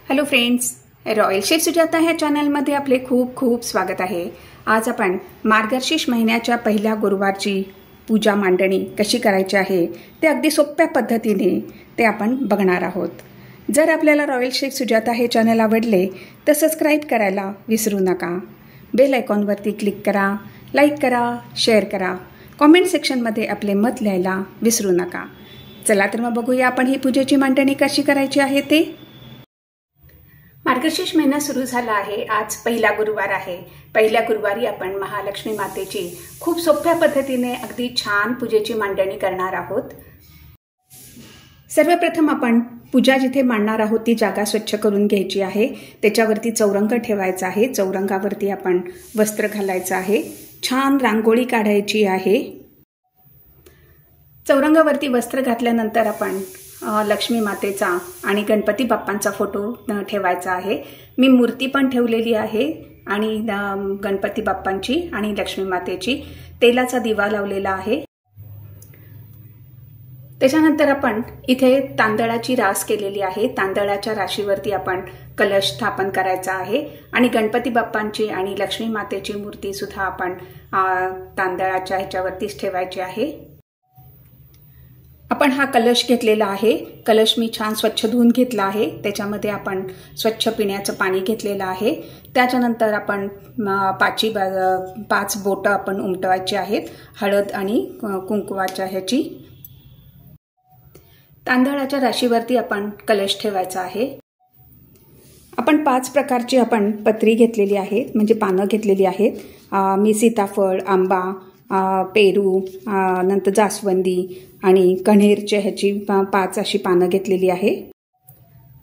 Hello friends, royal chef Sujata ह्या चॅनलमध्ये आपले खूप खूप स्वागत आहे। आज आपण मार्गशीर्ष महिन्याच्या पहिल्या गुरुवारची पूजा मांडणी कशी करायची आहे ते अगदी सोप्या पद्धतीने ते आपण बघणार आहोत। जर आपल्याला रॉयल शेफ सुजाता हे चॅनल आवडले तर सबस्क्राइब करायला विसरू नका। बेल आयकॉनवरती क्लिक करा, लाईक करा, शेअर करा, कमेंट सेक्शनमध्ये आपले मत लिहायला विसरू नका। चला तर मग बघूया आपण ही पूजेची मांडणी कशी करायची आहे ते। मार्गशीर्ष महिना सुरू झाला आहे। आज पहिला गुरुवार आहे। पहिल्या गुरुवारी आपण महालक्ष्मी मातेची खूप सोप्या पद्धतीने अगदी छान पूजेची मांडणी करणार आहोत। सर्वप्रथम आपण पूजा जिथे मांडणार आहोत ती जागा स्वच्छ करून घ्यायची आहे। त्याच्यावरती चौरंग ठेवायचा आहे। चौरंगावरती आपण वस्त्र घालायचं आहे। छान रांगोळी काढायची आहे। चौरंगावरती वस्त्र घातल्यानंतर आपण लक्ष्मी मातेचा आणि गणपती बाप्पांचा फोटो ठेवायचा आहे। मी मूर्ती पण ठेवलेली आहे आणि गणपती बाप्पांची आणि लक्ष्मी मातेची तेलाचा दिवा लावलेला आहे। त्याच्यानंतर आपण इथे तांदळाची रास केलेली आहे। तांदळाच्या राशीवरती आपण कलश स्थापन करायचा आहे आणि गणपती बाप्पांची आणि लक्ष्मी मातेची मूर्ती सुद्धा आपण तांदळाच्या ह्याच्यावरतीच ठेवायची आहे। आपण हा कलश घेतलेला आहे। कलश मी छान स्वच्छ धुवून घेतला आहे। त्याच्यामध्ये आपण स्वच्छ पिण्याचं पाणी घेतलेलं आहे। त्याच्यानंतर आपण 5 बोटं आपण उमटवायची आहेत हळद आणि कुंकवाच्या ह्याची। तांदळाच्या राशीवरती आपण कलश ठेवायचा आहे। आपण 5 प्रकारची आपण पत्री घेतलेली आहे, म्हणजे पानं घेतलेली आहेत। मी सीताफळ, आंबा, पेरू, नंतर जास्वंदी आणि कण्हेरच्या ह्याची 5 अशी पानं घेतलेली आहे।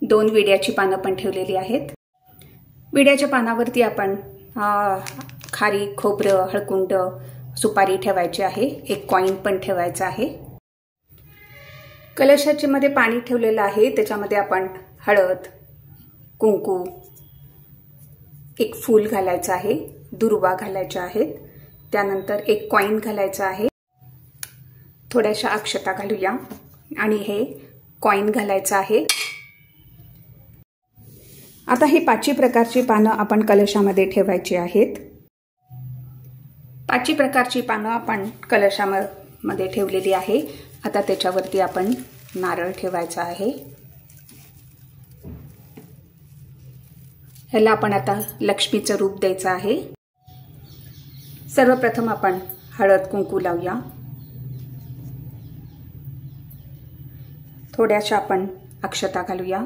2 विड्याची पानं पण ठेवलेली आहेत। विड्याच्या पानावरती आपण खारी, खोबरं, हळकुंड, सुपारी ठेवायची आहे। एक कॉइन पण ठेवायचा आहे। कलशाच्या मध्ये पाणी ठेवलेलं आहे। त्याच्यामध्ये आपण हळद, कुंकू, एक फूल घालायचं आहे, दुर्वा घालायच्या आहेत, त्यानंतर एक कॉइन घालायचा आहे, थोड्याशा अक्षता घालूया आणि हे कॉइन घालायचं आहे। आता ही 5 प्रकारची पानं आपण कलशामध्ये ठेवायची आहेत। 5 प्रकारची पानं आपण कलशामध्ये ठेवलेली आहे। आता त्याच्यावरती आपण नारळ ठेवायचा आहे। ह्याला आपण आता लक्ष्मीचं रूप द्यायचं आहे। सर्वप्रथम आपण हळद कुंकू लावूया। थोड्याशा आपण अक्षता घालूया।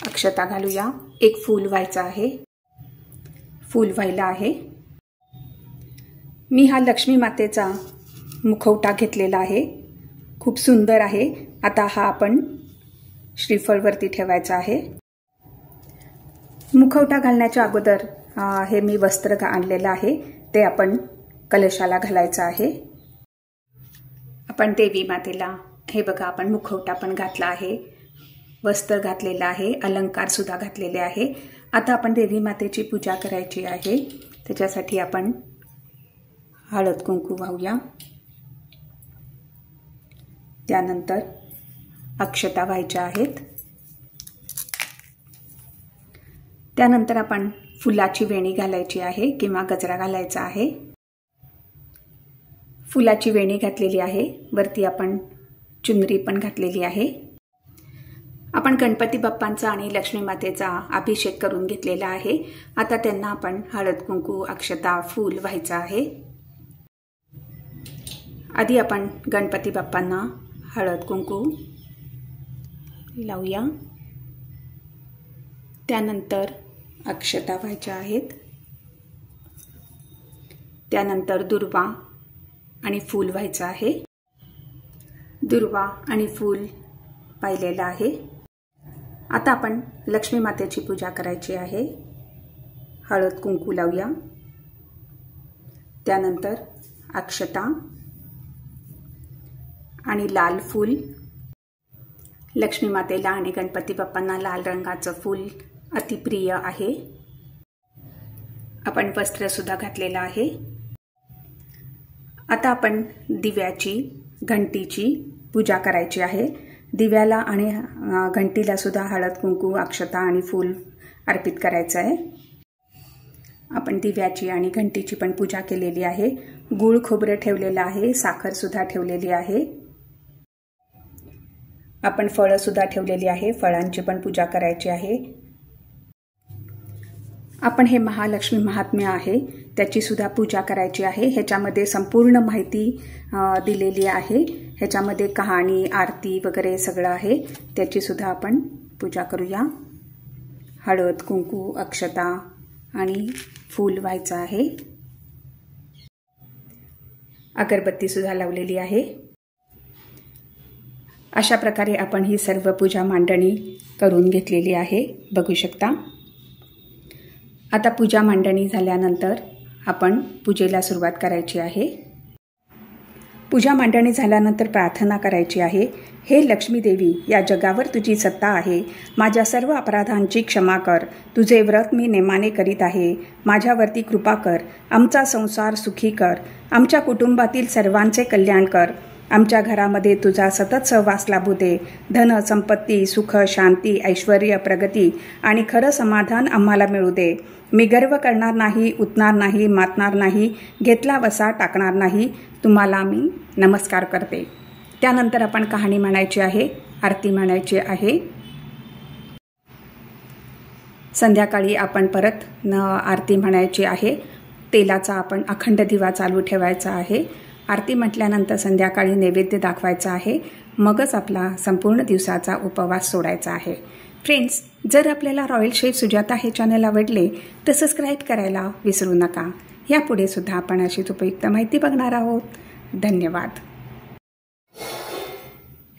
अक्षता घालूया। एक फूल व्हायचं आहे। फूल व्हायला आहे। मी हा लक्ष्मी मातेचा मुखवटा घेतलेला आहे, खूप सुंदर आहे। आता हा आपण श्रीफळवरती ठेवायचा आहे। मुखवटा घालण्याच्या अगोदर हे मी वस्त्र आणलेलं आहे ते आपण कलशाला घालायचं आहे। आपण देवी मातेला हे बघा, आपण मुखवटा पण घातला आहे, वस्त्र घातलेलं आहे, अलंकार सुद्धा घातलेले आहे। आता आपण देवी मातेची पूजा करायची आहे। त्याच्यासाठी आपण हळद कुंकू वाहूया। त्यानंतर अक्षता व्हायच्या आहेत। त्यानंतर आपण फुलाची वेणी घालायची आहे किंवा गजरा घालायचा आहे। फुलाची वेणी घातलेली आहे, वरती आपण चुनरी पण घातलेली आहे। आपण गणपती बाप्पांचा आणि लक्ष्मी मातेचा अभिषेक करून घेतलेला आहे। आता त्यांना आपण हळद कुंकू, अक्षता, फूल व्हायचं आहे। आधी आपण गणपती बाप्पांना हळद कुंकू लावूया, त्यानंतर अक्षता व्हायच्या आहेत, त्यानंतर दुर्वा आणि फूल व्हायचं आहे। दुर्वा आणि फूल पाहिलेलं आहे। आता आपण लक्ष्मी मातेची पूजा करायची आहे। हळद कुंकू लावूया, त्यानंतर अक्षता आणि लाल फूल। लक्ष्मी मातेला आणि गणपती बाप्पांना लाल रंगाचं फूल अतिप्रिय आहे। आपण वस्त्र सुद्धा घातलेलं आहे। आता आपण दिव्याची, घंटीची पूजा करायची आहे। दिव्याला आणि घंटीला सुद्धा हळद कुंकू अक्षता आणि फूल अर्पित करायचं आहे। आपण दिव्याची आणि घंटीची पण पूजा केलेली आहे। गूळ खोबरं ठेवलेलं आहे, साखर सुद्धा ठेवलेली आहे। आपण फळं सुद्धा ठेवलेली आहे, फळांची पण पूजा करायची आहे। आपण हे महालक्ष्मी महात्म्य आहे त्याची सुद्धा पूजा करायची आहे। ह्याच्यामध्ये संपूर्ण माहिती दिलेली आहे। ह्याच्यामध्ये कहाणी, आरती वगैरे सगळं आहे, त्याची सुद्धा आपण पूजा करूया। हळद कुंकू अक्षता आणि फूल व्हायचं आहे। अगरबत्ती सुद्धा लावलेली आहे। अशा प्रकारे आपण ही सर्व पूजा मांडणी करून घेतलेली आहे, बघू शकता। आता पूजा मांडणी झाल्यानंतर आपण पूजेला सुरुवात करायची आहे। पूजा मांडणी झाल्यानंतर प्रार्थना करायची आहे। हे लक्ष्मी देवी, या जगावर तुझी सत्ता आहे। माझ्या सर्व अपराधांची क्षमा कर। तुझे व्रत मी नेमाने करीत आहे। माझ्यावरती कृपा कर। आमचा संसार सुखी कर। आमच्या कुटुंबातील सर्वांचे कल्याण कर। आमच्या घरामध्ये तुझा सतत सहवास लाभू दे। धन, संपत्ती, सुख, शांती, ऐश्वर्य, प्रगती आणि खरं समाधान आम्हाला मिळू दे। मी गर्व करणार नाही, उतणार नाही, मातणार नाही, घेतला वसा टाकणार नाही। तुम्हाला मी नमस्कार करते। त्यानंतर आपण कहाणी म्हणायची आहे, आरती म्हणायची आहे। संध्याकाळी आपण परत आरती म्हणायची आहे। तेलाचा आपण अखंड दिवा चालू ठेवायचा आहे। आरती म्हटल्यानंतर संध्याकाळी नैवेद्य दाखवायचा आहे, मगच आपला संपूर्ण दिवसाचा उपवास सोडायचा आहे। फ्रेंड्स, जर आपल्याला रॉयल शेफ सुजाता हे चॅनल आवडले तर सबस्क्राईब करायला विसरू नका। यापुढे सुद्धा आपण अशीच उपयुक्त माहिती बघणार आहोत। धन्यवाद।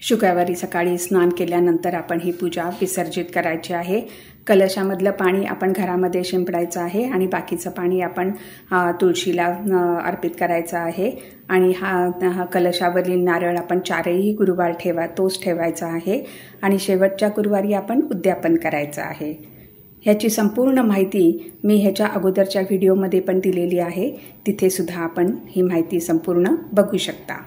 शुक्रवारी सकाळी स्नान केल्यानंतर आपण ही पूजा विसर्जित करायची आहे। कलशामधलं पाणी आपण घरामध्ये शिंपडायचं आहे आणि बाकीचं पाणी आपण तुळशीला अर्पित करायचं आहे। आणि हा कलशावरील नारळ आपण 4ही गुरुवार तोच ठेवायचा आहे आणि शेवटच्या गुरुवारी आपण उद्यापन करायचं आहे। ह्याची संपूर्ण माहिती मी ह्याच्या अगोदरच्या व्हिडिओमध्ये पण दिलेली आहे, तिथे सुद्धा आपण ही माहिती संपूर्ण बघू शकता।